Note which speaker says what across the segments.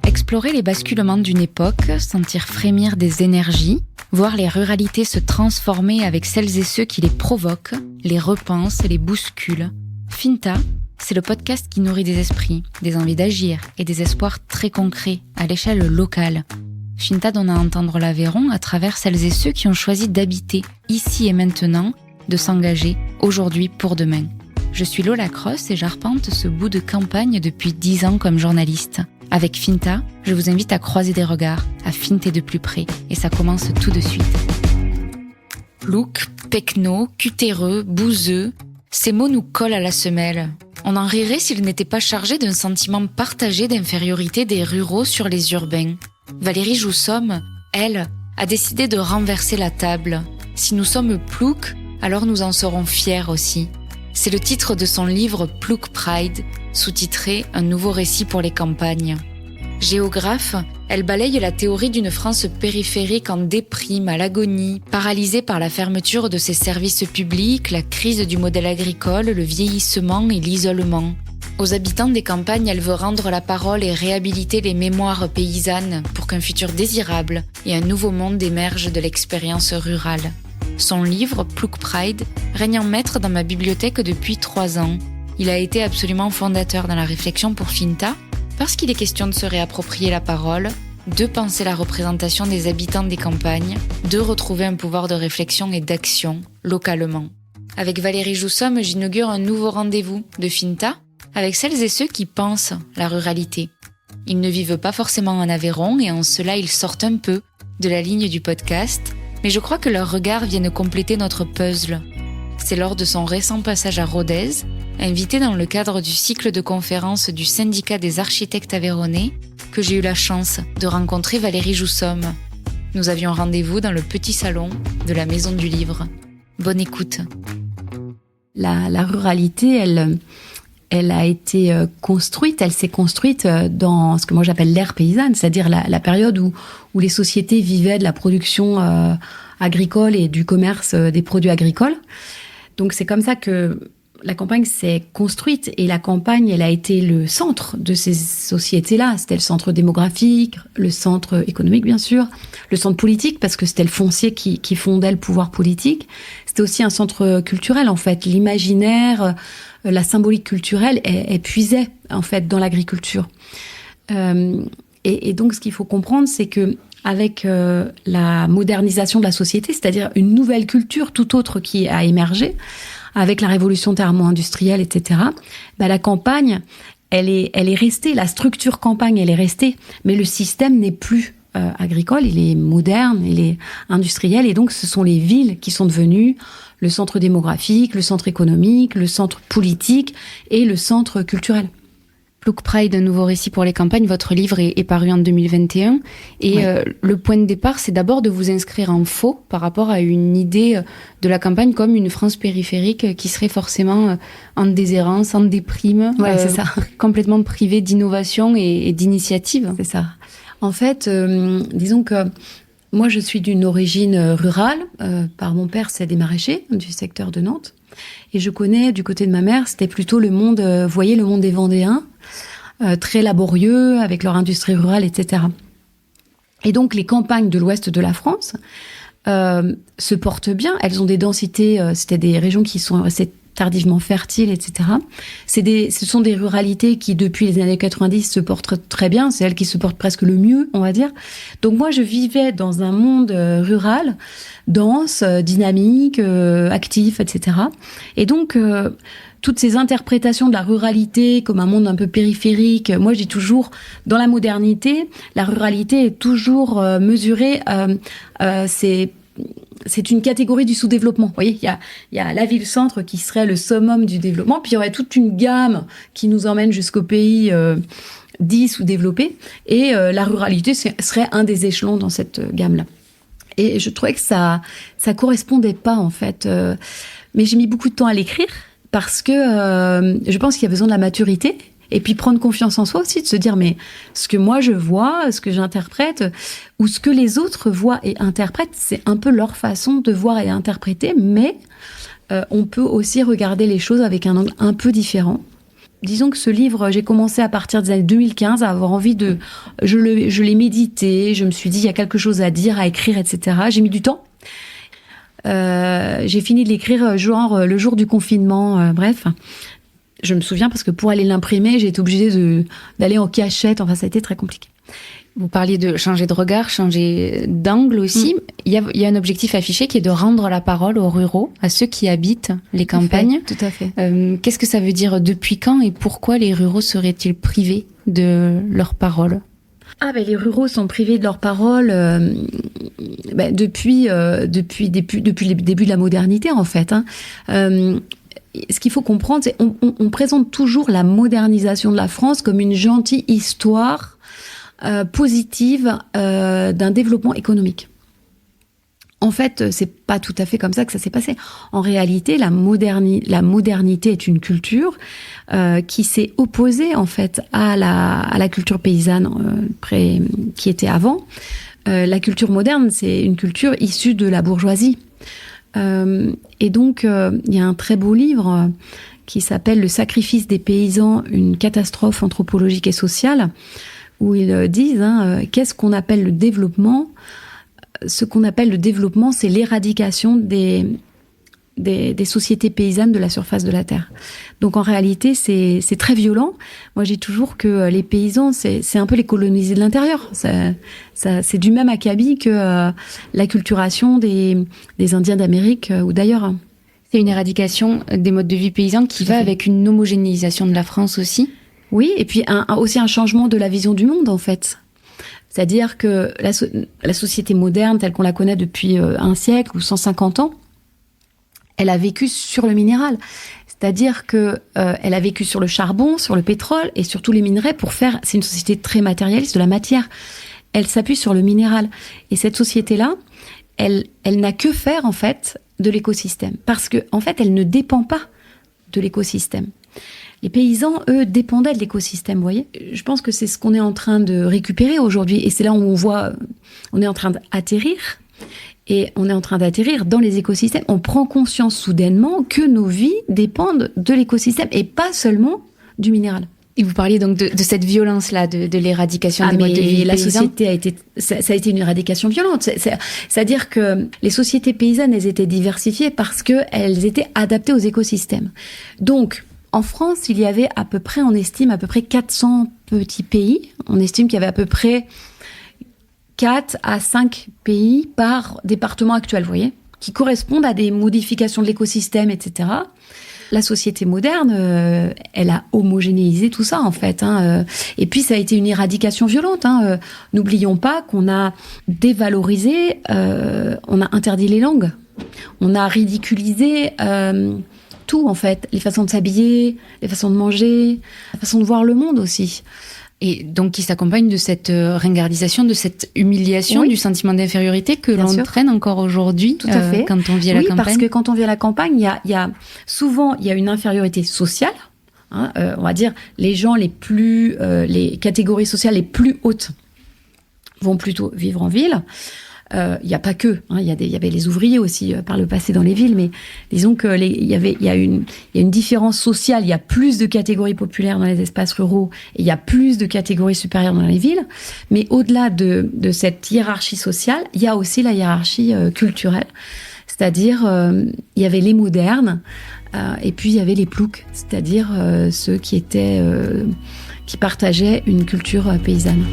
Speaker 1: Explorer les basculements d'une époque, sentir frémir des énergies, voir les ruralités se transformer avec celles et ceux qui les provoquent, les repensent, les bousculent. Finta, c'est le podcast qui nourrit des esprits, des envies d'agir et des espoirs très concrets à l'échelle locale. Finta donne à entendre l'Aveyron à travers celles et ceux qui ont choisi d'habiter ici et maintenant, de s'engager aujourd'hui pour demain. Je suis Lola Cross et j'arpente ce bout de campagne depuis 10 ans comme journaliste. Avec Finta, je vous invite à croiser des regards, à finter de plus près. Et ça commence tout de suite. Plouc, pecno, cutéreux, bouseux, ces mots nous collent à la semelle. On en rirait s'ils n'étaient pas chargés d'un sentiment partagé d'infériorité des ruraux sur les urbains. Valérie Joussomme, elle, a décidé de renverser la table. Si nous sommes plouc, alors nous en serons fiers aussi. C'est le titre de son livre Plouc Pride, sous-titré « Un nouveau récit pour les campagnes ». Géographe, elle balaye la théorie d'une France périphérique en déprime, à l'agonie, paralysée par la fermeture de ses services publics, la crise du modèle agricole, le vieillissement et l'isolement. Aux habitants des campagnes, elle veut rendre la parole et réhabiliter les mémoires paysannes pour qu'un futur désirable et un nouveau monde émergent de l'expérience rurale. Son livre, Plouc Pride, règne en maître dans ma bibliothèque depuis 3 ans. Il a été absolument fondateur dans la réflexion pour Finta, parce qu'il est question de se réapproprier la parole, de penser la représentation des habitants des campagnes, de retrouver un pouvoir de réflexion et d'action, localement. Avec Valérie Joussomme, j'inaugure un nouveau rendez-vous de Finta, avec celles et ceux qui pensent la ruralité. Ils ne vivent pas forcément en Aveyron et en cela ils sortent un peu de la ligne du podcast, mais je crois que leurs regards viennent compléter notre puzzle. C'est lors de son récent passage à Rodez, invité dans le cadre du cycle de conférences du syndicat des architectes aveyronnais, que j'ai eu la chance de rencontrer Valérie Joussomme. Nous avions rendez-vous dans le petit salon de la Maison du Livre. Bonne écoute.
Speaker 2: La ruralité, elle a été construite, elle s'est construite dans ce que moi j'appelle l'ère paysanne, c'est-à-dire la période où les sociétés vivaient de la production agricole et du commerce des produits agricoles. Donc c'est comme ça que la campagne s'est construite et la campagne, elle a été le centre de ces sociétés-là. C'était le centre démographique, le centre économique bien sûr, le centre politique parce que c'était le foncier qui fondait le pouvoir politique. C'était aussi un centre culturel en fait, l'imaginaire, la symbolique culturelle, elle puisait en fait dans l'agriculture. Et donc ce qu'il faut comprendre, c'est que avec la modernisation de la société, c'est-à-dire une nouvelle culture tout autre qui a émergé, avec la révolution thermo-industrielle, etc., la campagne, elle est restée, la structure campagne, elle est restée, mais le système n'est plus agricole, il est moderne, il est industriel, et donc ce sont les villes qui sont devenues le centre démographique, le centre économique, le centre politique et le centre culturel.
Speaker 1: Plouc Pride, un nouveau récit pour les campagnes, votre livre est paru en 2021 et oui. Le point de départ, c'est d'abord de vous inscrire en faux par rapport à une idée de la campagne comme une France périphérique qui serait forcément en déshérence, en déprime,
Speaker 2: c'est ça.
Speaker 1: Complètement privée d'innovation et d'initiative.
Speaker 2: C'est ça. En fait, disons que moi je suis d'une origine rurale, par mon père c'est des maraîchers du secteur de Nantes, et je connais du côté de ma mère, c'était plutôt le monde, vous voyez, le monde des Vendéens, très laborieux, avec leur industrie rurale, etc. Et donc, les campagnes de l'ouest de la France se portent bien. Elles ont des densités, c'était des régions qui sont assez tardivement fertiles, etc. Ce sont des ruralités qui, depuis les années 90, se portent très bien. C'est elles qui se portent presque le mieux, on va dire. Donc moi, je vivais dans un monde rural, dense, dynamique, actif, etc. Et donc, toutes ces interprétations de la ruralité comme un monde un peu périphérique, moi, je dis toujours, dans la modernité, la ruralité est toujours mesurée, c'est une catégorie du sous-développement. Vous voyez, il y a la ville-centre qui serait le summum du développement, puis il y aurait toute une gamme qui nous emmène jusqu'au pays dits sous-développés, et la ruralité serait un des échelons dans cette gamme-là. Et je trouvais que ça correspondait pas, en fait. Mais j'ai mis beaucoup de temps à l'écrire, parce que je pense qu'il y a besoin de la maturité, et puis prendre confiance en soi aussi, de se dire, mais ce que moi je vois, ce que j'interprète, ou ce que les autres voient et interprètent, c'est un peu leur façon de voir et interpréter, mais on peut aussi regarder les choses avec un angle un peu différent. disons que ce livre, j'ai commencé à partir des années 2015 à avoir envie de... Je l'ai médité, je me suis dit, il y a quelque chose à dire, à écrire, etc. J'ai mis du temps. J'ai fini de l'écrire le jour du confinement, bref. Je me souviens parce que pour aller l'imprimer, j'ai été obligée d'aller en cachette. Enfin, ça a été très compliqué.
Speaker 1: Vous parliez de changer de regard, changer d'angle aussi. Il y a un objectif affiché qui est de rendre la parole aux ruraux, à ceux qui habitent les campagnes.
Speaker 2: Tout à fait.
Speaker 1: Qu'est-ce que ça veut dire depuis quand et pourquoi les ruraux seraient-ils privés de leur parole ?
Speaker 2: Les ruraux sont privés de leur parole depuis le début de la modernité, en fait. Ce qu'il faut comprendre, c'est on présente toujours la modernisation de la France comme une gentille histoire positive d'un développement économique. En fait, c'est pas tout à fait comme ça que ça s'est passé. En réalité, la modernité est une culture qui s'est opposée en fait à la culture paysanne qui était avant. La culture moderne, c'est une culture issue de la bourgeoisie. Et donc, il y a un très beau livre qui s'appelle « Le sacrifice des paysans, une catastrophe anthropologique et sociale », où ils disent qu'est-ce qu'on appelle le développement. Ce qu'on appelle le développement, c'est l'éradication des sociétés paysannes de la surface de la terre. Donc en réalité, c'est très violent. Moi, je dis toujours que les paysans, c'est un peu les colonisés de l'intérieur. C'est du même acabit que l'acculturation des Indiens d'Amérique ou d'ailleurs.
Speaker 1: C'est une éradication des modes de vie paysans qui va avec une homogénéisation de la France aussi.
Speaker 2: Oui, et puis aussi un changement de la vision du monde, en fait. C'est-à-dire que la société moderne, telle qu'on la connaît depuis un siècle ou 150 ans, elle a vécu sur le minéral. C'est-à-dire que elle a vécu sur le charbon, sur le pétrole et sur tous les minerais pour faire... C'est une société très matérialiste de la matière. Elle s'appuie sur le minéral. Et cette société-là, elle n'a que faire, en fait, de l'écosystème. Parce que, en fait, elle ne dépend pas de l'écosystème. Les paysans, eux, dépendaient de l'écosystème, vous voyez. Je pense que c'est ce qu'on est en train de récupérer aujourd'hui. Et c'est là où on voit, on est en train d'atterrir. Et on est en train d'atterrir dans les écosystèmes. On prend conscience soudainement que nos vies dépendent de l'écosystème et pas seulement du minéral.
Speaker 1: Et vous parliez donc de cette violence-là, de l'éradication des modes de vie
Speaker 2: la
Speaker 1: paysans.
Speaker 2: Société ça a été une éradication violente. C'est-à-dire que les sociétés paysannes, elles étaient diversifiées parce qu'elles étaient adaptées aux écosystèmes. Donc, en France, il y avait on estime à peu près 400 petits pays. On estime qu'il y avait à peu près 4 à 5 pays par département actuel, vous voyez, qui correspondent à des modifications de l'écosystème, etc. La société moderne, elle a homogénéisé tout ça, en fait. Et puis, ça a été une éradication violente. N'oublions pas qu'on a dévalorisé, on a interdit les langues, on a ridiculisé... tout, en fait. Les façons de s'habiller, les façons de manger, la façon de voir le monde aussi.
Speaker 1: Et donc, qui s'accompagne de cette ringardisation, de cette humiliation, du sentiment d'infériorité que l'on traîne encore aujourd'hui quand on vit à la campagne. Oui,
Speaker 2: parce que quand on vit à la campagne, souvent, il y a une infériorité sociale. On va dire, les gens les catégories sociales les plus hautes vont plutôt vivre en ville. Il n'y a pas que, il y avait les ouvriers aussi par le passé dans les villes, mais disons que il y a une différence sociale. Il y a plus de catégories populaires dans les espaces ruraux et il y a plus de catégories supérieures dans les villes. Mais au-delà de cette hiérarchie sociale, il y a aussi la hiérarchie culturelle. C'est-à-dire, il y avait les modernes et puis il y avait les ploucs, c'est-à-dire ceux qui partageaient une culture paysanne.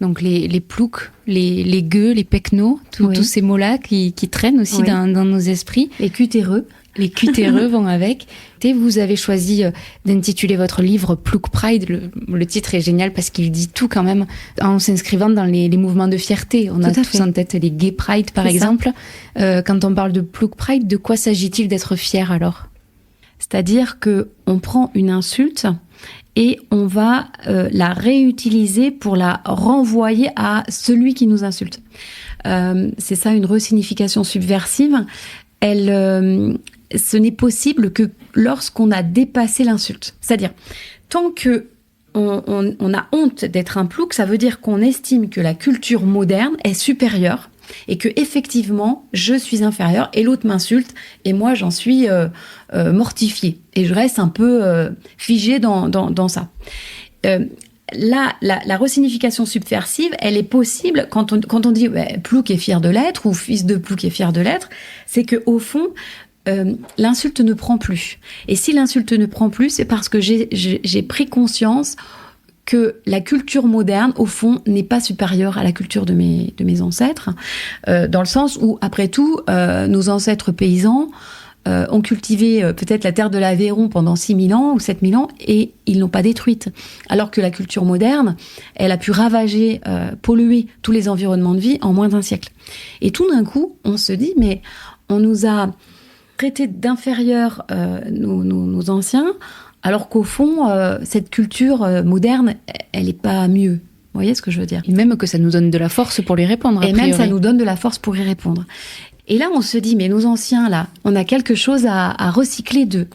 Speaker 1: Donc les ploucs, les gueux, les pecnos, tous ces mots-là qui traînent aussi dans nos esprits.
Speaker 2: Les cutéreux.
Speaker 1: Les cutéreux vont avec. Et vous avez choisi d'intituler votre livre Plouc Pride. Le titre est génial parce qu'il dit tout quand même en s'inscrivant dans les mouvements de fierté. On a tous en tête les Gay Pride par exemple. Quand on parle de Plouc Pride, de quoi s'agit-il d'être fier alors ?
Speaker 2: C'est-à-dire qu'on prend une insulte et on va la réutiliser pour la renvoyer à celui qui nous insulte. C'est ça, une resignification subversive. Ce n'est possible que lorsqu'on a dépassé l'insulte. C'est-à-dire, tant que on a honte d'être un plouc, ça veut dire qu'on estime que la culture moderne est supérieure et que effectivement je suis inférieure et l'autre m'insulte et moi j'en suis mortifiée et je reste un peu figée dans ça. La resignification subversive, elle est possible quand on dit Plouc est fier de l'être ou fils de Plouc est fier de l'être, c'est que au fond l'insulte ne prend plus. Et si l'insulte ne prend plus, c'est parce que j'ai pris conscience que la culture moderne, au fond, n'est pas supérieure à la culture de mes ancêtres, dans le sens où, après tout, nos ancêtres paysans ont cultivé peut-être la terre de l'Aveyron pendant 6000 ans ou 7000 ans et ils l'ont pas détruite. Alors que la culture moderne, elle a pu ravager, polluer tous les environnements de vie en moins d'un siècle. Et tout d'un coup, on se dit, mais on nous a traités d'inférieurs nos anciens, alors qu'au fond, cette culture moderne, elle n'est pas mieux. Vous voyez ce que je veux dire ?
Speaker 1: Et même que ça nous donne de la force pour lui répondre.
Speaker 2: Et même ça nous donne de la force pour y répondre. Et là, on se dit, mais nos anciens, là, on a quelque chose à recycler d'eux.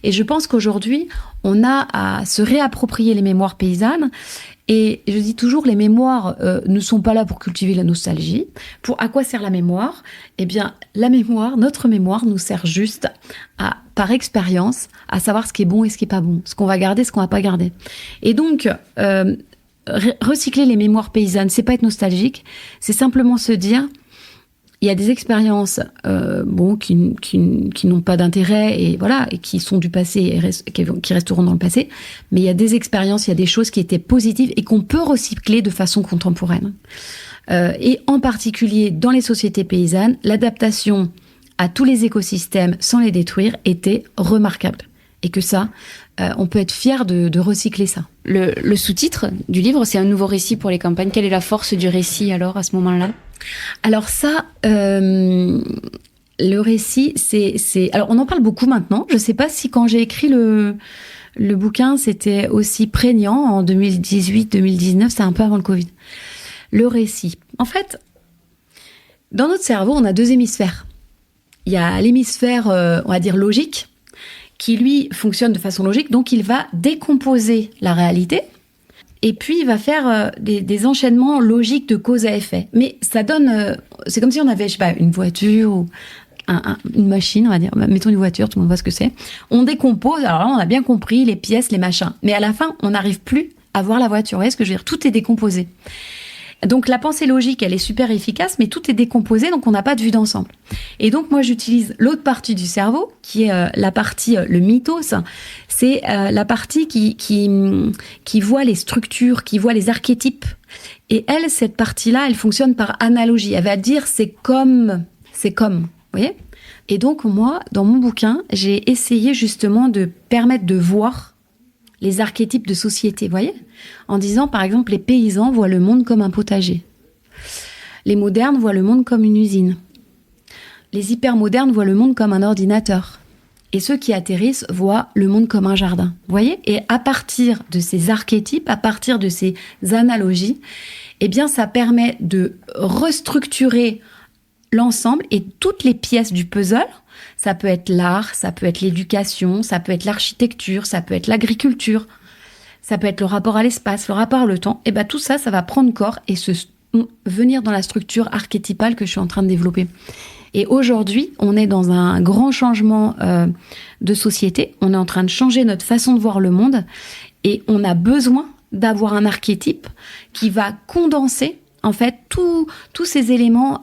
Speaker 2: Et je pense qu'aujourd'hui, on a à se réapproprier les mémoires paysannes. Et je dis toujours, les mémoires ne sont pas là pour cultiver la nostalgie. À quoi sert la mémoire ? Eh bien, la mémoire, notre mémoire, nous sert juste par expérience, à savoir ce qui est bon et ce qui est pas bon, ce qu'on va garder, ce qu'on va pas garder. Et donc, recycler les mémoires paysannes, c'est pas être nostalgique, c'est simplement se dire, il y a des expériences qui n'ont pas d'intérêt et voilà et qui sont du passé et qui resteront dans le passé, mais il y a des expériences, il y a des choses qui étaient positives et qu'on peut recycler de façon contemporaine. Et en particulier dans les sociétés paysannes, l'adaptation à tous les écosystèmes sans les détruire était remarquable. Et que ça, on peut être fier de recycler ça.
Speaker 1: Le sous-titre du livre, c'est un nouveau récit pour les campagnes. Quelle est la force du récit alors à ce moment-là ?
Speaker 2: Alors ça, le récit, c'est... Alors on en parle beaucoup maintenant. Je ne sais pas si quand j'ai écrit le bouquin, c'était aussi prégnant en 2018-2019, c'est un peu avant le Covid. Le récit. En fait, dans notre cerveau, on a 2 hémisphères. Il y a l'hémisphère, on va dire, logique, qui lui fonctionne de façon logique, donc il va décomposer la réalité. Et puis, il va faire des enchaînements logiques de cause à effet. Mais ça donne... c'est comme si on avait, je sais pas, une voiture ou une machine, on va dire. Mettons une voiture, tout le monde voit ce que c'est. On décompose, alors là, on a bien compris les pièces, les machins. Mais à la fin, on n'arrive plus à voir la voiture. Vous voyez ce que je veux dire ? Tout est décomposé. Donc, la pensée logique, elle est super efficace, mais tout est décomposé, donc on n'a pas de vue d'ensemble. Et donc, moi, j'utilise l'autre partie du cerveau, qui est la partie, le mythos. C'est la partie qui voit les structures, qui voit les archétypes. Et elle, cette partie-là, elle fonctionne par analogie. Elle va dire c'est comme. Vous voyez ? Et donc, moi, dans mon bouquin, j'ai essayé justement de permettre de voir les archétypes de société, vous voyez ? En disant, par exemple, les paysans voient le monde comme un potager. Les modernes voient le monde comme une usine. Les hypermodernes voient le monde comme un ordinateur. Et ceux qui atterrissent voient le monde comme un jardin. Vous voyez ? Et à partir de ces archétypes, à partir de ces analogies, eh bien, ça permet de restructurer l'ensemble et toutes les pièces du puzzle. Ça peut être l'art, ça peut être l'éducation, ça peut être l'architecture, ça peut être l'agriculture, ça peut être le rapport à l'espace, le rapport au temps. Et bien tout ça, ça va prendre corps et venir dans la structure archétypale que je suis en train de développer. Et aujourd'hui, on est dans un grand changement de société. On est en train de changer notre façon de voir le monde et on a besoin d'avoir un archétype qui va condenser en fait tous ces éléments.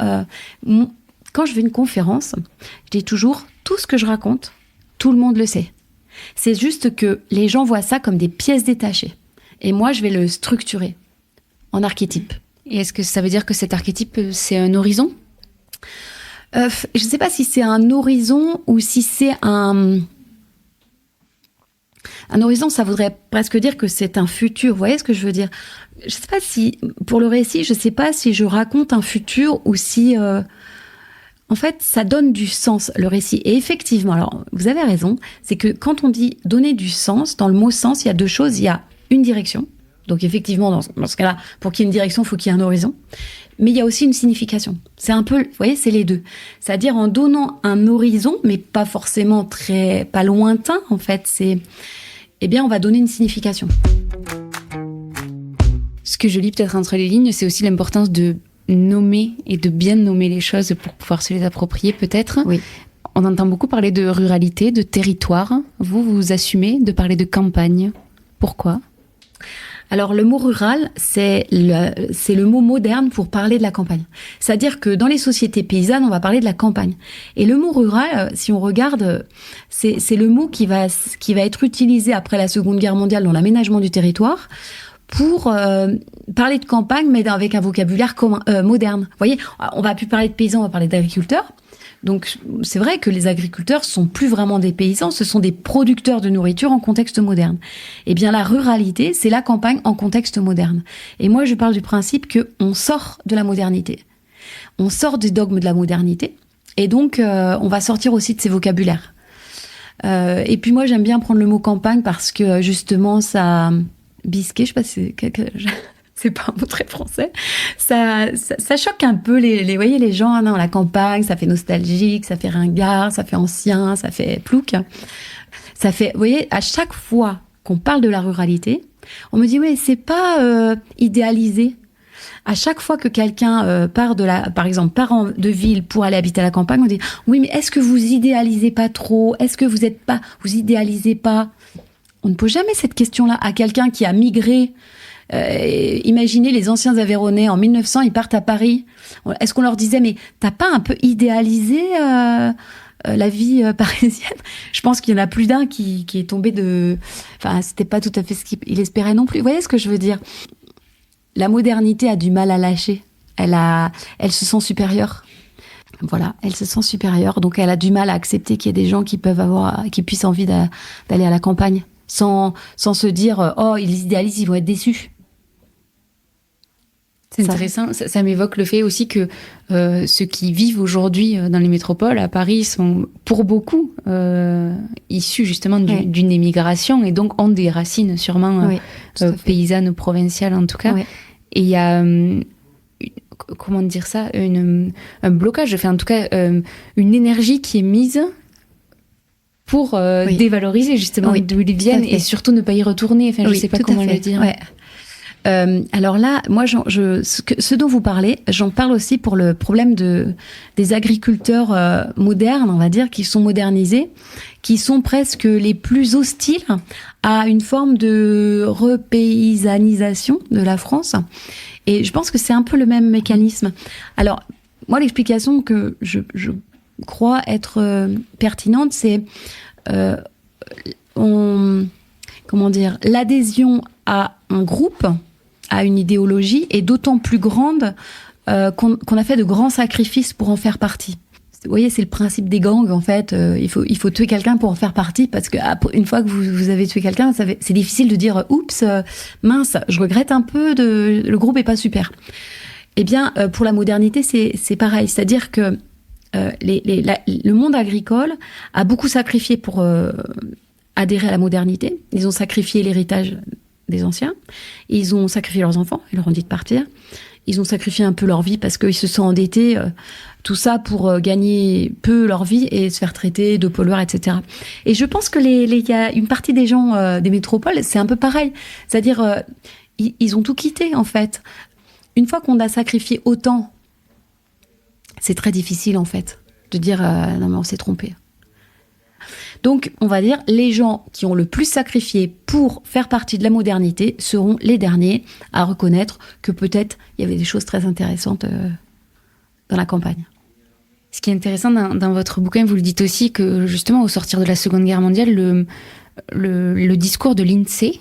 Speaker 2: Quand je fais une conférence, je dis toujours, tout ce que je raconte, tout le monde le sait. C'est juste que les gens voient ça comme des pièces détachées. Et moi, je vais le structurer en archétype.
Speaker 1: Et est-ce que ça veut dire que cet archétype, c'est un horizon ?
Speaker 2: Je ne sais pas si c'est un horizon ou si c'est un horizon, ça voudrait presque dire que c'est un futur. Vous voyez ce que je veux dire ? Je ne sais pas si, pour le récit, je ne sais pas si je raconte un futur ou si... En fait, ça donne du sens, le récit. Et effectivement, alors, vous avez raison, c'est que quand on dit donner du sens, dans le mot sens, il y a 2 choses. Il y a une direction. Donc, effectivement, dans ce cas-là, pour qu'il y ait une direction, il faut qu'il y ait un horizon. Mais il y a aussi une signification. C'est un peu, vous voyez, c'est les deux. C'est-à-dire, en donnant un horizon, mais pas forcément pas lointain, en fait, eh bien, on va donner une signification.
Speaker 1: Ce que je lis peut-être entre les lignes, c'est aussi l'importance de nommer et de bien nommer les choses pour pouvoir se les approprier peut-être.
Speaker 2: Oui.
Speaker 1: On entend beaucoup parler de ruralité, de territoire. Vous assumez de parler de campagne. Pourquoi ?
Speaker 2: Alors, le mot rural, c'est le mot moderne pour parler de la campagne. C'est-à-dire que dans les sociétés paysannes, on va parler de la campagne. Et le mot rural, si on regarde, c'est le mot qui va être utilisé après la Seconde Guerre mondiale dans l'aménagement du territoire pour parler de campagne, mais avec un vocabulaire moderne. Vous voyez, on va plus parler de paysans, on va parler d'agriculteurs. Donc, c'est vrai que les agriculteurs sont plus vraiment des paysans, ce sont des producteurs de nourriture en contexte moderne. Eh bien, la ruralité, c'est la campagne en contexte moderne. Et moi, je parle du principe qu'on sort de la modernité. On sort des dogmes de la modernité. Et donc, on va sortir aussi de ces vocabulaires. Et puis, moi, j'aime bien prendre le mot campagne parce que, justement, ça... bisqué, je sais pas si c'est pas un mot très français. Ça choque un peu voyez, les gens, non, la campagne, ça fait nostalgique, ça fait ringard, ça fait ancien, ça fait plouc. Ça fait, vous voyez, à chaque fois qu'on parle de la ruralité, on me dit, oui, c'est pas idéalisé. À chaque fois que quelqu'un part de ville pour aller habiter à la campagne, on dit, oui, mais est-ce que vous idéalisez pas trop? Est-ce que vous idéalisez pas? On ne pose jamais cette question-là à quelqu'un qui a migré. Imaginez les anciens Aveyronnais en 1900, ils partent à Paris. Est-ce qu'on leur disait, mais t'as pas un peu idéalisé la vie parisienne? Je pense qu'il y en a plus d'un qui est tombé de... Enfin, c'était pas tout à fait ce qu'il espérait non plus. Vous voyez ce que je veux dire? La modernité a du mal à lâcher. Elle se sent supérieure. Voilà, elle se sent supérieure. Donc, elle a du mal à accepter qu'il y ait des gens qui puissent envie d'aller à la campagne. Sans se dire, oh, ils idéalisent, ils vont être déçus.
Speaker 1: C'est intéressant. Ça m'évoque le fait aussi que ceux qui vivent aujourd'hui dans les métropoles, à Paris, sont pour beaucoup issus justement d'une émigration et donc ont des racines sûrement paysannes ou provinciales en tout cas. Ouais. Et il y a, comment dire ça, un blocage, enfin en tout cas une énergie qui est mise pour dévaloriser justement d'où ils viennent et surtout ne pas y retourner. Enfin, je sais pas comment le dire.
Speaker 2: Ouais. Alors là, moi, ce dont vous parlez, j'en parle aussi pour le problème des agriculteurs modernes, on va dire, qui sont modernisés, qui sont presque les plus hostiles à une forme de repaysanisation de la France. Et je pense que c'est un peu le même mécanisme. Alors, moi, l'explication que je crois être pertinente, c'est l'adhésion à un groupe, à une idéologie, est d'autant plus grande qu'on a fait de grands sacrifices pour en faire partie. Vous voyez, c'est le principe des gangs, en fait. Il faut tuer quelqu'un pour en faire partie, parce que une fois que vous avez tué quelqu'un, c'est difficile de dire « Oups, mince, je regrette un peu, le groupe est pas super ». Eh bien, pour la modernité, c'est pareil. C'est-à-dire que le monde agricole a beaucoup sacrifié pour adhérer à la modernité. Ils ont sacrifié l'héritage des anciens. Ils ont sacrifié leurs enfants. Ils leur ont dit de partir. Ils ont sacrifié un peu leur vie parce qu'ils se sont endettés. Tout ça pour gagner peu leur vie et se faire traiter de pollueurs, etc. Et je pense que y a une partie des gens des métropoles, c'est un peu pareil. C'est-à-dire, ils ont tout quitté, en fait. Une fois qu'on a sacrifié autant, c'est très difficile, en fait, de dire non, mais on s'est trompé. Donc, on va dire, les gens qui ont le plus sacrifié pour faire partie de la modernité seront les derniers à reconnaître que peut-être il y avait des choses très intéressantes dans la campagne.
Speaker 1: Ce qui est intéressant dans votre bouquin, vous le dites aussi, que justement, au sortir de la Seconde Guerre mondiale, le discours de l'INSEE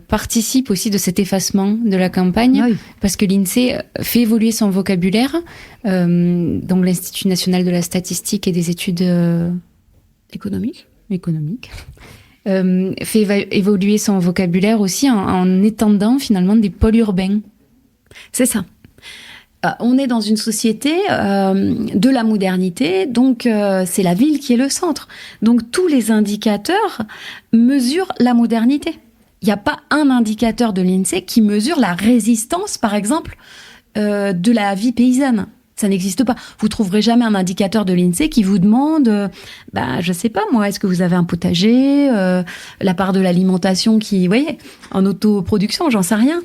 Speaker 1: participe aussi de cet effacement de la campagne, oui. Parce que l'INSEE fait évoluer son vocabulaire, donc l'Institut national de la statistique et des études économiques, fait évoluer son vocabulaire aussi en étendant finalement des pôles urbains.
Speaker 2: C'est ça. On est dans une société de la modernité, donc c'est la ville qui est le centre. Donc tous les indicateurs mesurent la modernité. Il n'y a pas un indicateur de l'INSEE qui mesure la résistance, par exemple, de la vie paysanne. Ça n'existe pas. Vous trouverez jamais un indicateur de l'INSEE qui vous demande, je sais pas moi, est-ce que vous avez un potager, la part de l'alimentation qui, vous voyez, en autoproduction, j'en sais rien.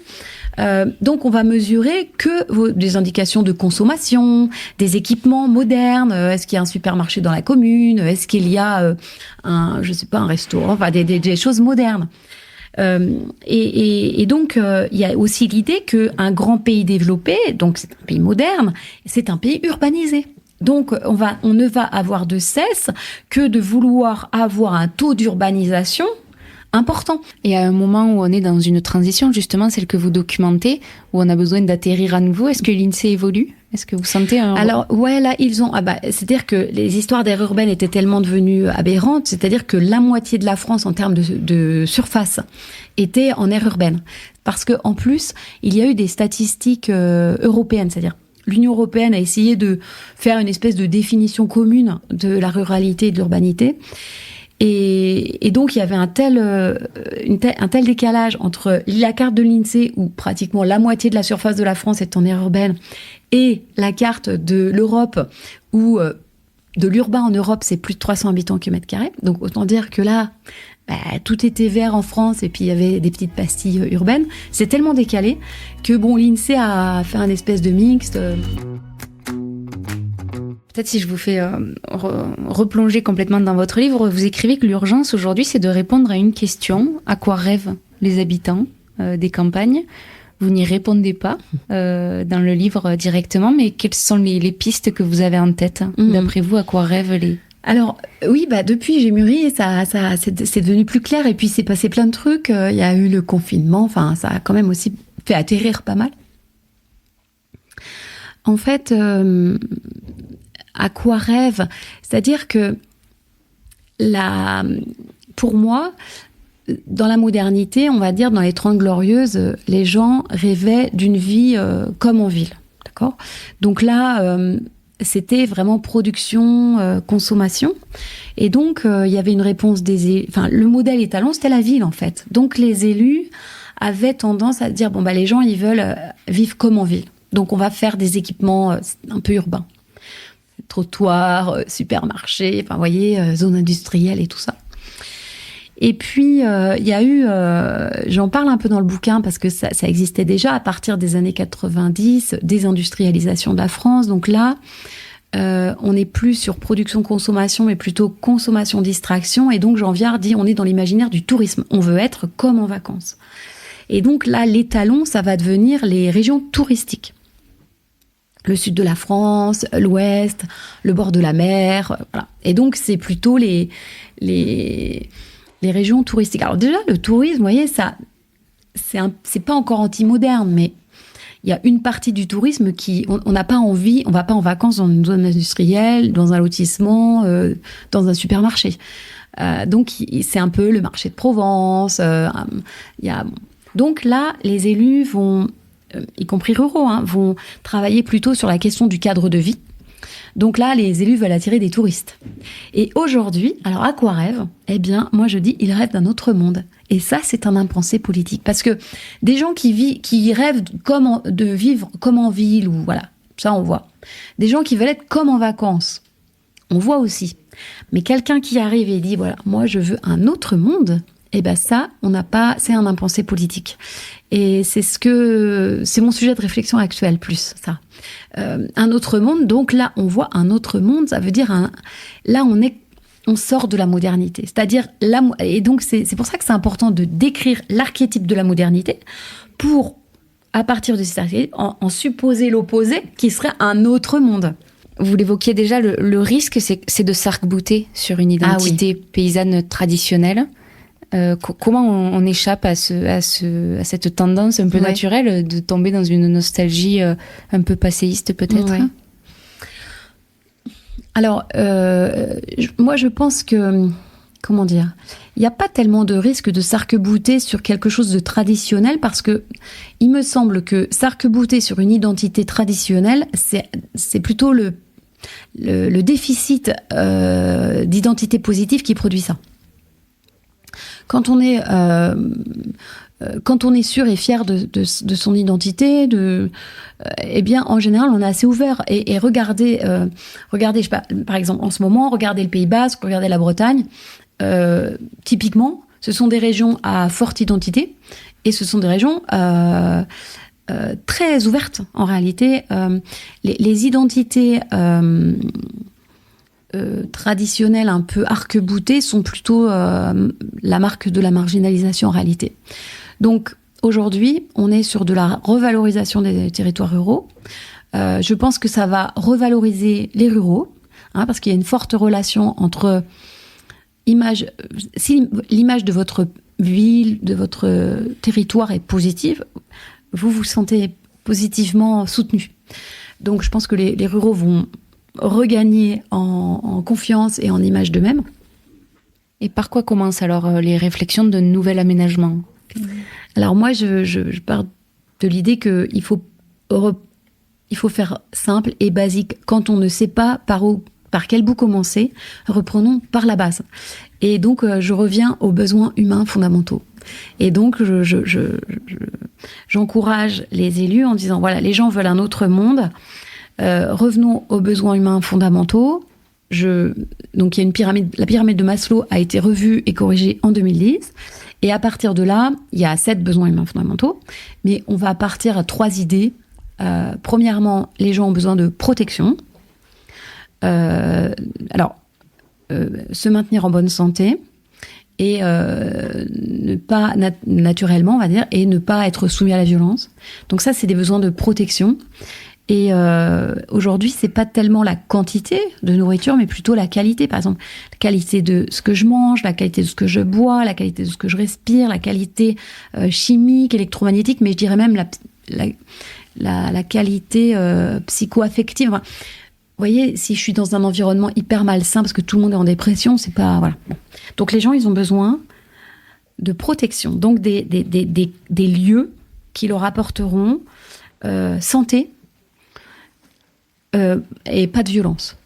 Speaker 2: Donc, on va mesurer que des indications de consommation, des équipements modernes. Est-ce qu'il y a un supermarché dans la commune? Est-ce qu'il y a un restaurant? Enfin, des choses modernes. Et donc, il y a aussi l'idée qu'un grand pays développé, donc c'est un pays moderne, c'est un pays urbanisé. Donc, on ne va avoir de cesse que de vouloir avoir un taux d'urbanisation important.
Speaker 1: Et à un moment où on est dans une transition, justement, celle que vous documentez, où on a besoin d'atterrir à nouveau, est-ce que l'INSEE évolue? Est-ce que vous sentez un...
Speaker 2: Alors, ouais, là, c'est-à-dire que les histoires d'aires urbaines étaient tellement devenues aberrantes, c'est-à-dire que la moitié de la France, en termes de surface, était en aire urbaine. Parce que, en plus, il y a eu des statistiques européennes, c'est-à-dire l'Union européenne a essayé de faire une espèce de définition commune de la ruralité et de l'urbanité. Et donc, il y avait un tel décalage entre la carte de l'INSEE, où pratiquement la moitié de la surface de la France est en aire urbaine, et la carte de l'Europe, où de l'urbain en Europe, c'est plus de 300 habitants au kilomètre carré. Donc, autant dire que là, tout était vert en France, et puis il y avait des petites pastilles urbaines. C'est tellement décalé que, l'INSEE a fait un espèce de mixte.
Speaker 1: Peut-être si je vous fais replonger complètement dans votre livre, vous écrivez que l'urgence aujourd'hui, c'est de répondre à une question: à quoi rêvent les habitants des campagnes? Vous n'y répondez pas dans le livre directement, mais quelles sont les pistes que vous avez en tête? D'après vous, à quoi rêvent les...
Speaker 2: Alors, oui, depuis j'ai mûri, c'est devenu plus clair, et puis c'est passé plein de trucs. Il y a eu le confinement, enfin, ça a quand même aussi fait atterrir pas mal. En fait, à quoi rêve? C'est-à-dire que, pour moi, dans la modernité, on va dire dans les 30 Glorieuses, les gens rêvaient d'une vie comme en ville. D'accord? Donc là, c'était vraiment production, consommation. Et donc, il y avait une réponse le modèle étalon, c'était la ville, en fait. Donc, les élus avaient tendance à dire, les gens, ils veulent vivre comme en ville. Donc, on va faire des équipements un peu urbains. Trottoirs, supermarchés, vous voyez, zones industrielles et tout ça. Et puis, il y a eu, j'en parle un peu dans le bouquin parce que ça existait déjà à partir des années 90, désindustrialisation de la France. Donc là, on n'est plus sur production-consommation, mais plutôt consommation-distraction. Et donc, Jean Viard dit, on est dans l'imaginaire du tourisme. On veut être comme en vacances. Et donc là, l'étalon, ça va devenir les régions touristiques. Le sud de la France, l'ouest, le bord de la mer, voilà. Et donc, c'est plutôt les régions touristiques. Alors déjà, le tourisme, vous voyez, ça, c'est pas encore anti-moderne, mais il y a une partie du tourisme qui, on n'a pas envie, on va pas en vacances dans une zone industrielle, dans un lotissement, dans un supermarché. Donc, c'est un peu le marché de Provence. Donc là, les élus vont, y compris ruraux, vont travailler plutôt sur la question du cadre de vie. Donc là, les élus veulent attirer des touristes. Et aujourd'hui, alors à quoi rêvent? Eh bien, moi je dis, ils rêvent d'un autre monde. Et ça, c'est un impensé politique. Parce que des gens qui rêvent de vivre comme en ville, ou voilà, ça on voit. Des gens qui veulent être comme en vacances, on voit aussi. Mais quelqu'un qui arrive et dit, voilà, moi je veux un autre monde, eh bien ça, on n'a pas, c'est un impensé politique. Et c'est mon sujet de réflexion actuel, plus ça. Un autre monde, donc là, on voit un autre monde, ça veut dire là, on sort de la modernité. C'est-à-dire, et donc c'est pour ça que c'est important de décrire l'archétype de la modernité pour, à partir de cet archétype, en supposer l'opposé, qui serait un autre monde.
Speaker 1: Vous l'évoquiez déjà, le risque, c'est de s'arc-bouter sur une identité paysanne traditionnelle. Comment on échappe à cette tendance un peu naturelle de tomber dans une nostalgie un peu passéiste peut-être?
Speaker 2: Ouais. Alors, moi je pense que, comment dire, il n'y a pas tellement de risque de s'arc-bouter sur quelque chose de traditionnel, parce que il me semble que s'arc-bouter sur une identité traditionnelle, c'est plutôt le déficit d'identité positive qui produit ça. Quand on est sûr et fier de son identité, eh bien, en général, on est assez ouvert. Et regardez, je sais pas, par exemple, en ce moment, regardez le Pays Basque, regardez la Bretagne. Typiquement, ce sont des régions à forte identité. Et ce sont des régions très ouvertes, en réalité. Les identités traditionnelles, un peu arc-boutées, sont plutôt la marque de la marginalisation, en réalité. Donc, aujourd'hui, on est sur de la revalorisation des territoires ruraux. Je pense que ça va revaloriser les ruraux, parce qu'il y a une forte relation entre si l'image de votre ville, de votre territoire est positive, vous vous sentez positivement soutenu. Donc je pense que les ruraux vont regagner en confiance et en image d'eux-mêmes.
Speaker 1: Et par quoi commencent alors les réflexions de nouvel aménagement ?
Speaker 2: Alors moi, je pars de l'idée qu'il faut faire simple et basique. Quand on ne sait pas par quel bout commencer, reprenons par la base. Et donc, je reviens aux besoins humains fondamentaux. Et donc, j'encourage les élus en disant, voilà, les gens veulent un autre monde. Revenons aux besoins humains fondamentaux. Donc, il y a une pyramide. La pyramide de Maslow a été revue et corrigée en 2010. Et à partir de là, il y a 7 besoins humains fondamentaux. Mais on va partir à 3 idées. Premièrement, les gens ont besoin de protection. Se maintenir en bonne santé et ne pas naturellement, on va dire, et ne pas être soumis à la violence. Donc ça, c'est des besoins de protection. Et aujourd'hui, c'est pas tellement la quantité de nourriture, mais plutôt la qualité. Par exemple, la qualité de ce que je mange, la qualité de ce que je bois, la qualité de ce que je respire, la qualité chimique, électromagnétique, mais je dirais même la qualité psycho-affective. Enfin, vous voyez, si je suis dans un environnement hyper malsain, parce que tout le monde est en dépression, c'est pas... Voilà. Donc les gens, ils ont besoin de protection. Donc des lieux qui leur apporteront santé et pas de violence.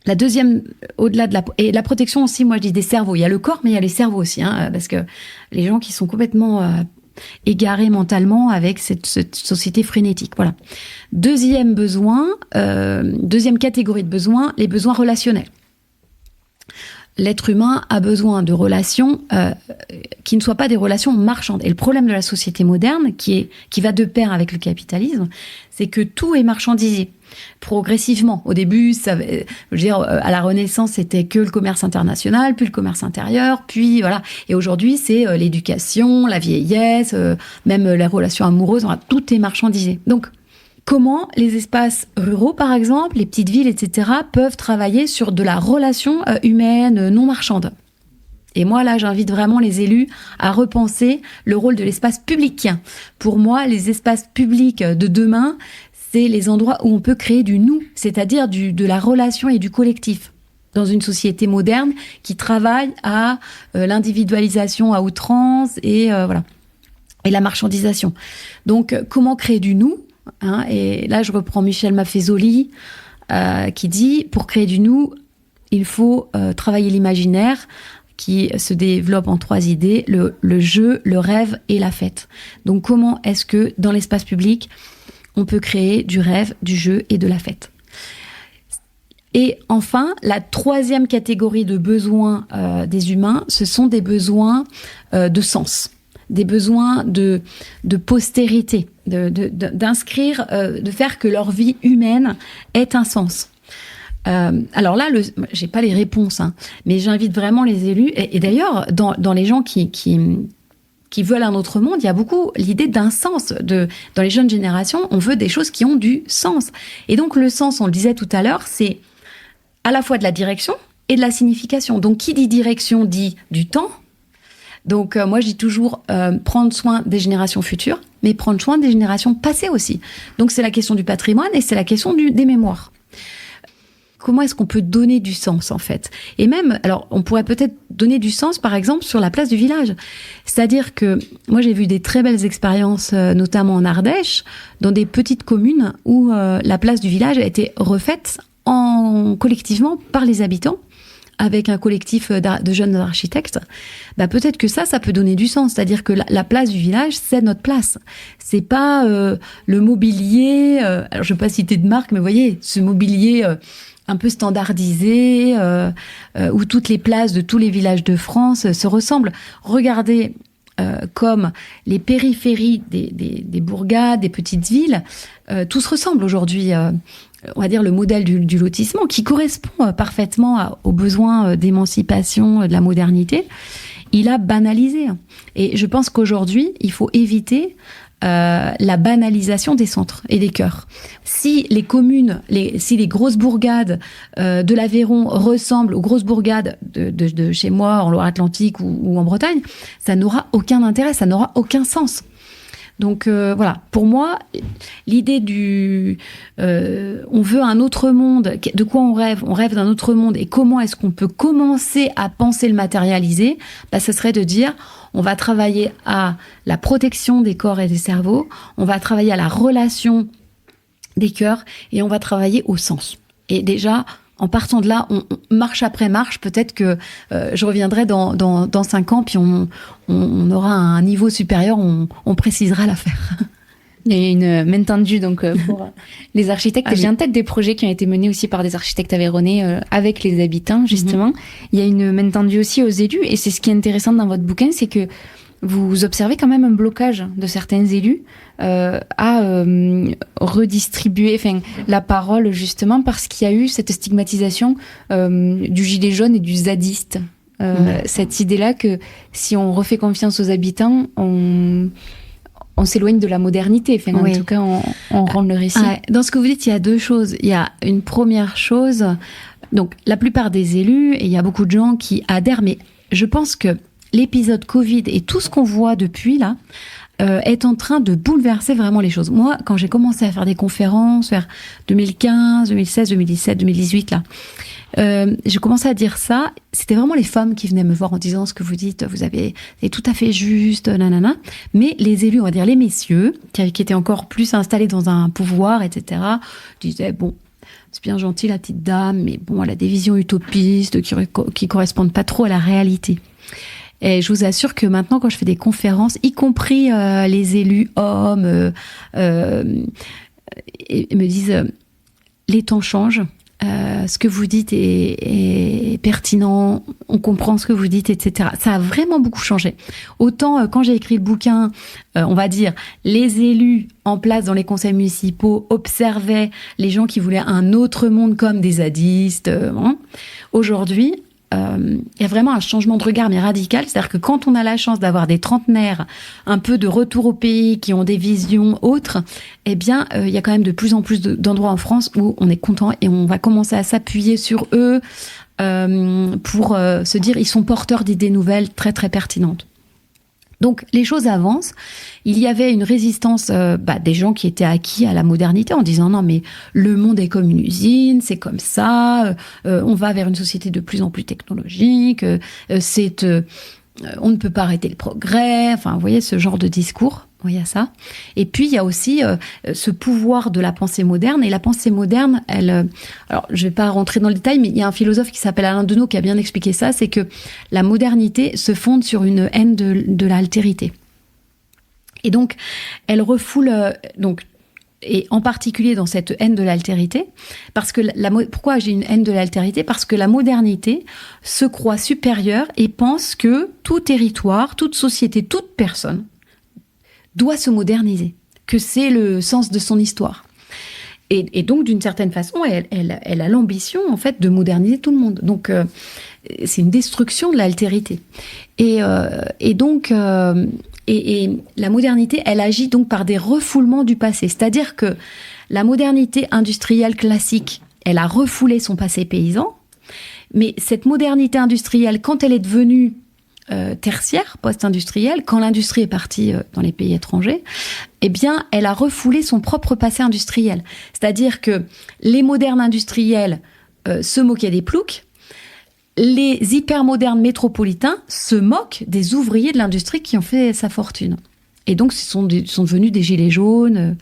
Speaker 2: La deuxième, au-delà de et la protection aussi, moi je dis des cerveaux. Il y a le corps, mais il y a les cerveaux aussi. Parce que les gens qui sont complètement... égarés mentalement avec cette société frénétique. Voilà. Deuxième catégorie de besoins, les besoins relationnels. L'être humain a besoin de relations qui ne soient pas des relations marchandes. Et le problème de la société moderne, qui va de pair avec le capitalisme, c'est que tout est marchandisé. Progressivement. Au début, à la Renaissance, c'était que le commerce international, puis le commerce intérieur, puis voilà. Et aujourd'hui, c'est l'éducation, la vieillesse, même les relations amoureuses, tout est marchandisé. Donc, comment les espaces ruraux, par exemple, les petites villes, etc., peuvent travailler sur de la relation humaine non marchande ? Et moi, là, j'invite vraiment les élus à repenser le rôle de l'espace public. Pour moi, les espaces publics de demain, c'est les endroits où on peut créer du nous, c'est-à-dire de la relation et du collectif. Dans une société moderne qui travaille à l'individualisation à outrance et voilà, et la marchandisation. Donc, comment créer du nous ? Et là, je reprends Michel Maffezoli qui dit, pour créer du nous, il faut travailler l'imaginaire qui se développe en 3 idées, le jeu, le rêve et la fête. Donc, comment est-ce que dans l'espace public, on peut créer du rêve, du jeu et de la fête. Et enfin, la 3e catégorie de besoins des humains, ce sont des besoins de sens, des besoins de postérité, d'inscrire, de faire que leur vie humaine ait un sens. Alors là, j'ai pas les réponses, mais j'invite vraiment les élus. Et d'ailleurs, dans les gens qui veulent un autre monde, il y a beaucoup l'idée d'un sens. Dans les jeunes générations, on veut des choses qui ont du sens. Et donc le sens, on le disait tout à l'heure, c'est à la fois de la direction et de la signification. Donc qui dit direction dit du temps. Donc moi je dis toujours prendre soin des générations futures, mais prendre soin des générations passées aussi. Donc c'est la question du patrimoine et c'est la question des mémoires. Comment est-ce qu'on peut donner du sens, en fait ? Et même, alors, on pourrait peut-être donner du sens, par exemple, sur la place du village. C'est-à-dire que, moi, j'ai vu des très belles expériences, notamment en Ardèche, dans des petites communes où la place du village a été refaite collectivement par les habitants, avec un collectif de jeunes architectes. Peut-être que ça peut donner du sens. C'est-à-dire que la place du village, c'est notre place. C'est pas le mobilier, alors je ne vais pas citer de marque, mais vous voyez, ce mobilier... un peu standardisé, où toutes les places de tous les villages de France se ressemblent. Regardez comme les périphéries des bourgades, des petites villes, tout se ressemble aujourd'hui. On va dire le modèle du lotissement qui correspond parfaitement aux besoins d'émancipation de la modernité, il a banalisé. Et je pense qu'aujourd'hui, il faut éviter la banalisation des centres et des cœurs. Si les communes, si les grosses bourgades de l'Aveyron ressemblent aux grosses bourgades de chez moi, en Loire-Atlantique ou en Bretagne, ça n'aura aucun intérêt, ça n'aura aucun sens. Donc voilà, pour moi, l'idée on veut un autre monde, de quoi on rêve d'un autre monde, et comment est-ce qu'on peut commencer à penser le matérialiser, ce serait de dire, on va travailler à la protection des corps et des cerveaux, on va travailler à la relation des cœurs, et on va travailler au sens. Et déjà, en partant de là, on marche après marche, peut-être que je reviendrai dans 5 ans, puis on aura un niveau supérieur, on précisera l'affaire.
Speaker 1: Il y a une main tendue donc, pour les architectes. J'ai en tête des projets qui ont été menés aussi par des architectes aveyronnais avec les habitants, justement. Il y a une main tendue aussi aux élus, et c'est ce qui est intéressant dans votre bouquin, c'est que vous observez quand même un blocage de certains élus à redistribuer la parole, justement, parce qu'il y a eu cette stigmatisation du gilet jaune et du zadiste. Cette idée-là que si on refait confiance aux habitants, on s'éloigne de la modernité. En tout cas, on rend le récit.
Speaker 2: Dans ce que vous dites, il y a 2 choses. Il y a une première chose, donc la plupart des élus, et il y a beaucoup de gens qui adhèrent, mais je pense que l'épisode Covid et tout ce qu'on voit depuis là est en train de bouleverser vraiment les choses. Moi, quand j'ai commencé à faire des conférences vers 2015, 2016, 2017, 2018 là, j'ai commencé à dire ça. C'était vraiment les femmes qui venaient me voir en disant ce que vous dites, c'est tout à fait juste, nanana. Mais les élus, on va dire les messieurs, qui étaient encore plus installés dans un pouvoir, etc., disaient bon. C'est bien gentil la petite dame, mais bon, elle a des visions utopistes qui correspondent pas trop à la réalité. Et je vous assure que maintenant, quand je fais des conférences, y compris les élus hommes, et me disent les temps changent, ce que vous dites est pertinent, on comprend ce que vous dites, etc. Ça a vraiment beaucoup changé. Autant quand j'ai écrit le bouquin, on va dire, les élus en place dans les conseils municipaux observaient les gens qui voulaient un autre monde comme des zadistes. Aujourd'hui, il y a vraiment un changement de regard, mais radical. C'est-à-dire que quand on a la chance d'avoir des trentenaires, un peu de retour au pays, qui ont des visions autres, eh bien, il y a quand même de plus en plus d'endroits en France où on est content et on va commencer à s'appuyer sur eux pour se dire ils sont porteurs d'idées nouvelles très, très pertinentes. Donc, les choses avancent. Il y avait une résistance des gens qui étaient acquis à la modernité en disant non, mais le monde est comme une usine, c'est comme ça, on va vers une société de plus en plus technologique, on ne peut pas arrêter le progrès. Enfin, vous voyez, ce genre de discours. Il y a ça. Et puis, il y a aussi ce pouvoir de la pensée moderne. Et la pensée moderne, alors, je ne vais pas rentrer dans le détail, mais il y a un philosophe qui s'appelle Alain Deneau qui a bien expliqué ça, c'est que la modernité se fonde sur une haine de l'altérité. Et donc, elle refoule... et en particulier dans cette haine de l'altérité, parce que pourquoi j'ai une haine de l'altérité ? Parce que la modernité se croit supérieure et pense que tout territoire, toute société, toute personne doit se moderniser, que c'est le sens de son histoire. Et donc, d'une certaine façon, elle a l'ambition, en fait, de moderniser tout le monde. Donc, c'est une destruction de l'altérité. Et donc, la modernité, elle agit donc par des refoulements du passé. C'est-à-dire que la modernité industrielle classique, elle a refoulé son passé paysan, mais cette modernité industrielle, quand elle est devenue tertiaire, post-industrielle, quand l'industrie est partie dans les pays étrangers, eh bien, elle a refoulé son propre passé industriel. C'est-à-dire que les modernes industriels se moquaient des ploucs, les hypermodernes métropolitains se moquent des ouvriers de l'industrie qui ont fait sa fortune. Et donc, sont devenus des gilets jaunes.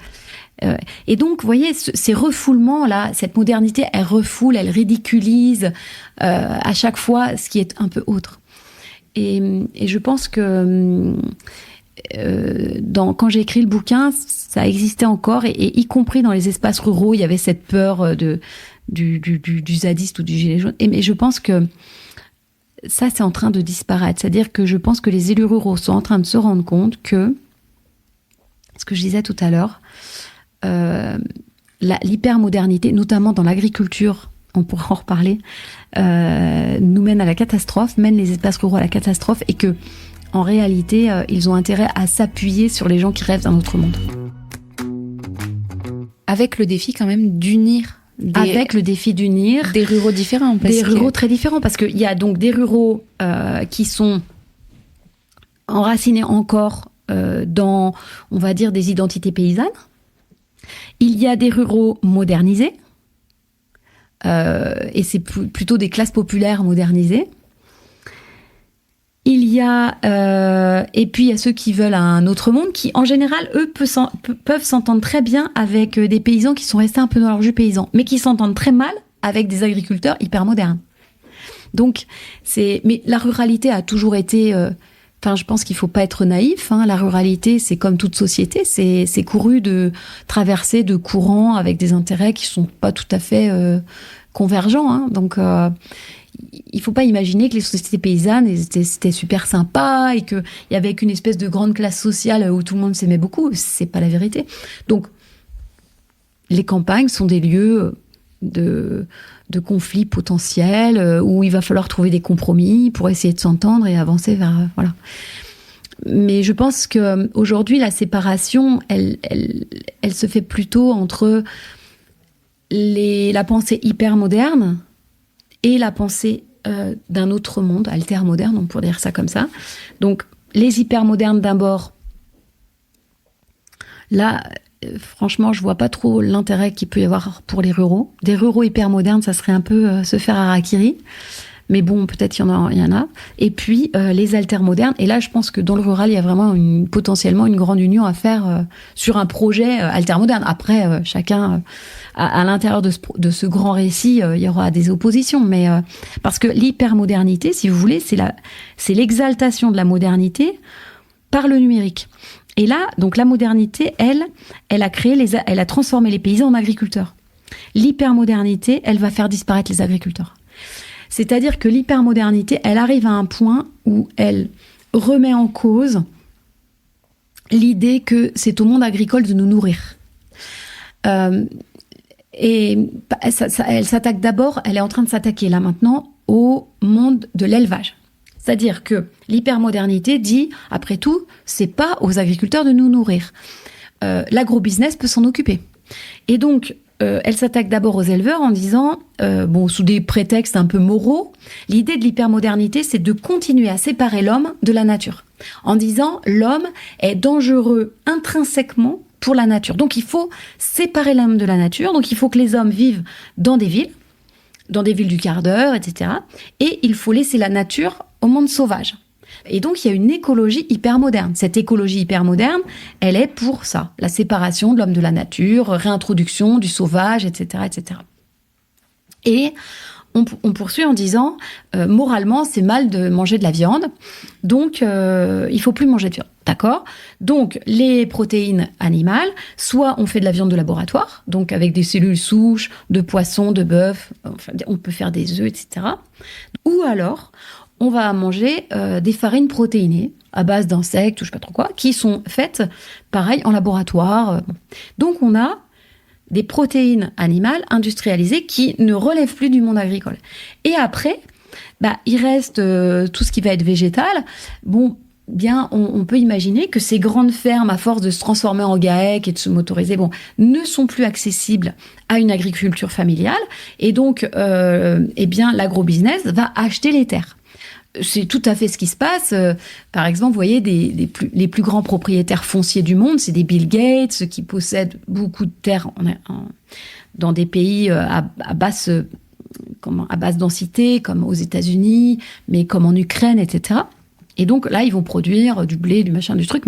Speaker 2: Et donc, vous voyez, ces refoulements-là, cette modernité, elle refoule, elle ridiculise à chaque fois ce qui est un peu autre. Et je pense que quand j'ai écrit le bouquin, ça existait encore, et y compris dans les espaces ruraux, il y avait cette peur du zadiste ou du gilet jaune. Mais je pense que ça, c'est en train de disparaître. C'est-à-dire que je pense que les élus ruraux sont en train de se rendre compte que, ce que je disais tout à l'heure, l'hypermodernité, notamment dans l'agriculture, on pourra en reparler, nous mène à la catastrophe, mène les espaces ruraux à la catastrophe, et que, en réalité, ils ont intérêt à s'appuyer sur les gens qui rêvent d'un autre monde.
Speaker 1: Avec le défi quand même d'unir
Speaker 2: des
Speaker 1: ruraux différents.
Speaker 2: Ruraux très différents, parce qu'il y a donc des ruraux qui sont enracinés encore dans, on va dire, des identités paysannes. Il y a des ruraux modernisés, et c'est plutôt des classes populaires modernisées. Il y a, et puis il y a ceux qui veulent un autre monde, qui en général, eux, peuvent s'entendre très bien avec des paysans qui sont restés un peu dans leur jus paysan, mais qui s'entendent très mal avec des agriculteurs hyper modernes. Donc, mais la ruralité a toujours été, je pense qu'il faut pas être naïf, hein. La ruralité, c'est comme toute société, c'est couru de traverser de courants avec des intérêts qui sont pas tout à fait convergents, hein. Donc, il faut pas imaginer que les sociétés paysannes, c'était super sympa et qu'il y avait qu'une espèce de grande classe sociale où tout le monde s'aimait beaucoup. C'est pas la vérité. Donc, les campagnes sont des lieux de conflits potentiels où il va falloir trouver des compromis pour essayer de s'entendre et avancer vers... voilà. Mais je pense qu'aujourd'hui, la séparation, elle se fait plutôt entre la pensée hyper moderne et la pensée d'un autre monde, alter-moderne, on pourrait dire ça comme ça. Donc, les hyper-modernes d'abord, là, franchement, je vois pas trop l'intérêt qu'il peut y avoir pour les ruraux. Des ruraux hyper-modernes, ça serait un peu se faire harakiri. Mais bon, peut-être il y en a. Et puis, les altermodernes. Et là, je pense que dans le rural, il y a vraiment potentiellement une grande union à faire sur un projet altermoderne. Après, chacun, à l'intérieur de ce grand récit, il y aura des oppositions. Mais parce que l'hypermodernité, si vous voulez, c'est l'exaltation de la modernité par le numérique. Et là, donc la modernité, elle a transformé les paysans en agriculteurs. L'hypermodernité, elle va faire disparaître les agriculteurs. C'est-à-dire que l'hypermodernité, elle arrive à un point où elle remet en cause l'idée que c'est au monde agricole de nous nourrir. Et elle s'attaque d'abord, elle est en train de s'attaquer là maintenant au monde de l'élevage. C'est-à-dire que l'hypermodernité dit, après tout, c'est pas aux agriculteurs de nous nourrir. L'agrobusiness peut s'en occuper. Et donc, elle s'attaque d'abord aux éleveurs en disant, sous des prétextes un peu moraux, l'idée de l'hypermodernité, c'est de continuer à séparer l'homme de la nature. En disant, l'homme est dangereux intrinsèquement pour la nature. Donc, il faut séparer l'homme de la nature. Donc, il faut que les hommes vivent dans des villes du quart d'heure, etc. Et il faut laisser la nature au monde sauvage. Et donc, il y a une écologie hypermoderne. Cette écologie hypermoderne, elle est pour ça, la séparation de l'homme de la nature, réintroduction du sauvage, etc., etc. Et on poursuit en disant, moralement, c'est mal de manger de la viande, donc il faut plus manger de viande. D'accord ? Donc, les protéines animales, soit on fait de la viande de laboratoire, donc avec des cellules souches, de poisson, de bœuf, enfin, on peut faire des œufs, etc. Ou alors, on va manger des farines protéinées à base d'insectes ou je sais pas trop quoi, qui sont faites, pareil, en laboratoire. Donc, on a des protéines animales industrialisées qui ne relèvent plus du monde agricole. Et après, il reste tout ce qui va être végétal. Bon, bien, on peut imaginer que ces grandes fermes, à force de se transformer en GAEC et de se motoriser, ne sont plus accessibles à une agriculture familiale. Et donc, l'agrobusiness va acheter les terres. C'est tout à fait ce qui se passe. Par exemple, vous voyez, les plus grands propriétaires fonciers du monde, c'est des Bill Gates, ceux qui possèdent beaucoup de terres dans des pays à basse densité, comme aux États-Unis, mais comme en Ukraine, etc. Et donc là, ils vont produire du blé, du machin, du truc.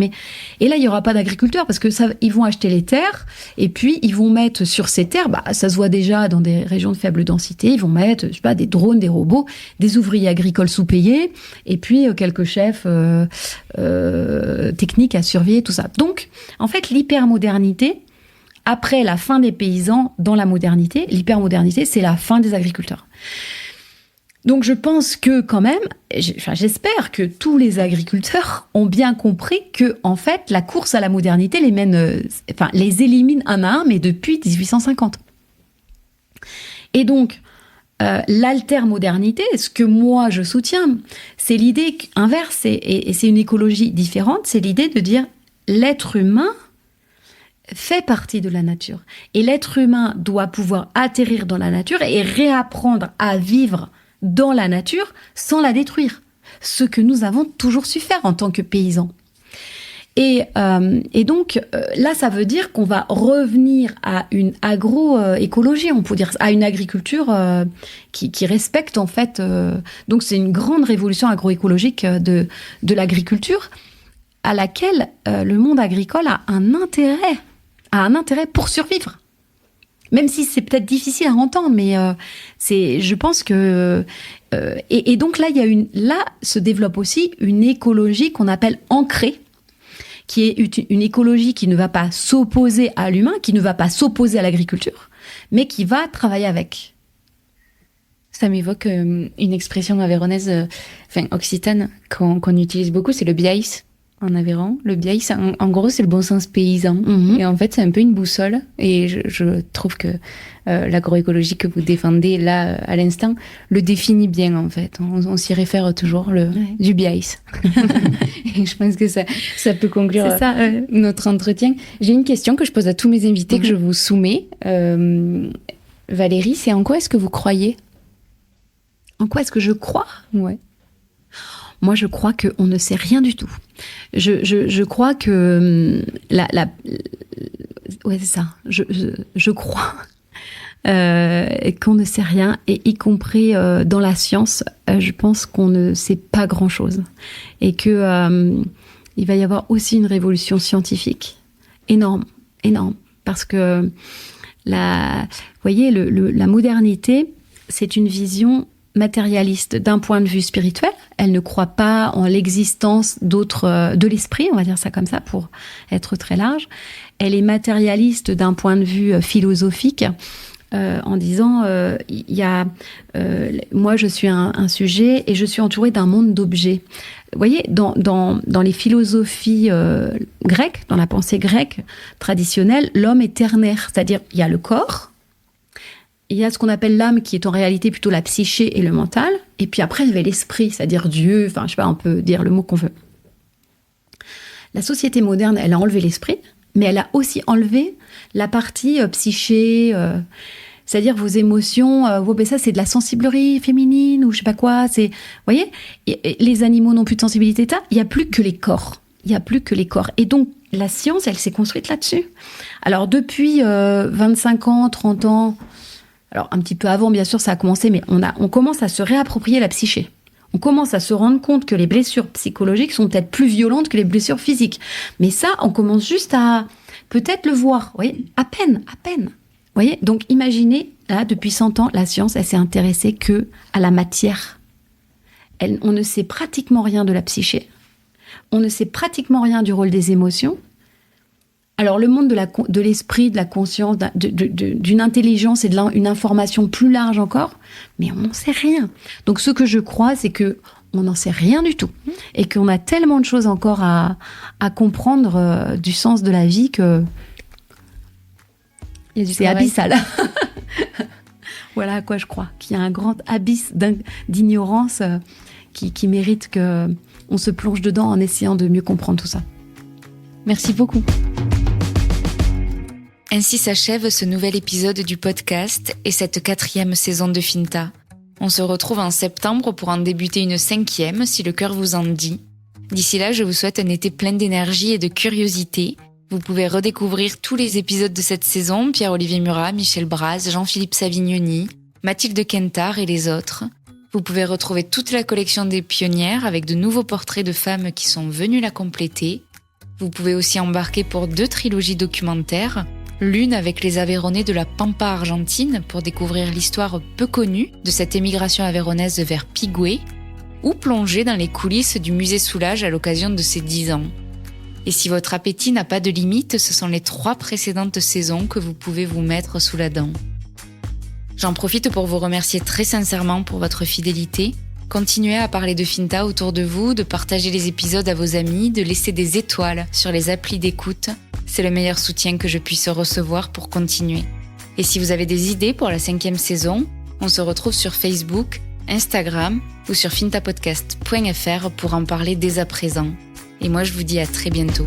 Speaker 2: Et là, il n'y aura pas d'agriculteurs parce que ils vont acheter les terres et puis ils vont mettre sur ces terres, ça se voit déjà dans des régions de faible densité, ils vont mettre, des drones, des robots, des ouvriers agricoles sous-payés et puis quelques chefs techniques à surveiller, tout ça. Donc, en fait, l'hypermodernité, après la fin des paysans dans la modernité, l'hypermodernité, c'est la fin des agriculteurs. Donc je pense que quand même, j'espère que tous les agriculteurs ont bien compris que en fait la course à la modernité les élimine un à un, mais depuis 1850. Et donc l'altermodernité, ce que moi je soutiens, c'est l'idée inverse, et c'est une écologie différente, c'est l'idée de dire l'être humain fait partie de la nature. Et l'être humain doit pouvoir atterrir dans la nature et réapprendre à vivre dans la nature sans la détruire. Ce que nous avons toujours su faire en tant que paysans. Et donc, là, ça veut dire qu'on va revenir à une agroécologie, on peut dire, à une agriculture qui respecte, en fait... donc, c'est une grande révolution agroécologique de l'agriculture à laquelle le monde agricole a un intérêt pour survivre. Même si c'est peut-être difficile à entendre, mais je pense que... et donc là, là se développe aussi une écologie qu'on appelle ancrée, qui est une écologie qui ne va pas s'opposer à l'humain, qui ne va pas s'opposer à l'agriculture, mais qui va travailler avec.
Speaker 1: Ça m'évoque une expression aveyronnaise, occitane, qu'on utilise beaucoup, c'est le biaïs en Aveyron. Le biaïs, en gros, c'est le bon sens paysan. Mm-hmm. Et en fait, c'est un peu une boussole. Et je trouve que l'agroécologie que vous défendez là, à l'instant, le définit bien, en fait. On s'y réfère toujours, du biaïs. Et je pense que ça peut conclure notre entretien. J'ai une question que je pose à tous mes invités, que je vous soumets. Valérie, c'est en quoi est-ce que vous croyez ?
Speaker 2: En quoi est-ce que je crois ?
Speaker 1: Ouais.
Speaker 2: Moi, je crois qu'on ne sait rien du tout. Je crois que ouais, c'est ça. Je crois qu'on ne sait rien, et y compris dans la science, je pense qu'on ne sait pas grand-chose, et que il va y avoir aussi une révolution scientifique énorme, parce que vous voyez, la modernité, c'est une vision matérialiste d'un point de vue spirituel. Elle ne croit pas en l'existence de l'esprit, on va dire ça comme ça pour être très large. Elle est matérialiste d'un point de vue philosophique, en disant moi je suis un sujet et je suis entourée d'un monde d'objets. Vous voyez, dans les philosophies grecques, dans la pensée grecque traditionnelle, l'homme est ternaire, c'est-à-dire il y a le corps, il y a ce qu'on appelle l'âme, qui est en réalité plutôt la psyché et le mental. Et puis après, il y avait l'esprit, c'est-à-dire Dieu. Enfin, je sais pas, on peut dire le mot qu'on veut. La société moderne, elle a enlevé l'esprit, mais elle a aussi enlevé la partie psyché, c'est-à-dire vos émotions. Ça, c'est de la sensiblerie féminine ou je sais pas quoi. Vous voyez, les animaux n'ont plus de sensibilité. Il n'y a plus que les corps. Et donc, la science, elle s'est construite là-dessus. Alors, depuis 25 ans, 30 ans... Alors, un petit peu avant, bien sûr, ça a commencé, mais on commence à se réapproprier la psyché. On commence à se rendre compte que les blessures psychologiques sont peut-être plus violentes que les blessures physiques. Mais ça, on commence juste à peut-être le voir, vous voyez, à peine. Vous voyez, donc imaginez, là, depuis 100 ans, la science, elle s'est intéressée que à la matière. On ne sait pratiquement rien de la psyché. On ne sait pratiquement rien du rôle des émotions. Alors, le monde de l'esprit, de la conscience, d'une intelligence et une information plus large encore, mais on n'en sait rien. Donc, ce que je crois, c'est que on n'en sait rien du tout, et qu'on a tellement de choses encore à comprendre du sens de la vie que c'est abyssal. Voilà à quoi je crois, qu'il y a un grand abysse d'ignorance qui mérite qu'on se plonge dedans en essayant de mieux comprendre tout ça.
Speaker 1: Merci beaucoup. Ainsi s'achève ce nouvel épisode du podcast et cette 4e saison de Finta. On se retrouve en septembre pour en débuter une 5e, si le cœur vous en dit. D'ici là, je vous souhaite un été plein d'énergie et de curiosité. Vous pouvez redécouvrir tous les épisodes de cette saison, Pierre-Olivier Murat, Michel Braz, Jean-Philippe Savignoni, Mathilde Quintard et les autres. Vous pouvez retrouver toute la collection des pionnières avec de nouveaux portraits de femmes qui sont venues la compléter. Vous pouvez aussi embarquer pour 2 trilogies documentaires, l'une avec les Aveyronnais de la Pampa argentine pour découvrir l'histoire peu connue de cette émigration aveyronnaise vers Pigüé, ou plonger dans les coulisses du musée Soulages à l'occasion de ses 10 ans. Et si votre appétit n'a pas de limite, ce sont les 3 précédentes saisons que vous pouvez vous mettre sous la dent. J'en profite pour vous remercier très sincèrement pour votre fidélité. Continuez à parler de Finta autour de vous, de partager les épisodes à vos amis, de laisser des étoiles sur les applis d'écoute. C'est le meilleur soutien que je puisse recevoir pour continuer. Et si vous avez des idées pour la 5e saison, on se retrouve sur Facebook, Instagram ou sur fintapodcast.fr pour en parler dès à présent. Et moi, je vous dis à très bientôt.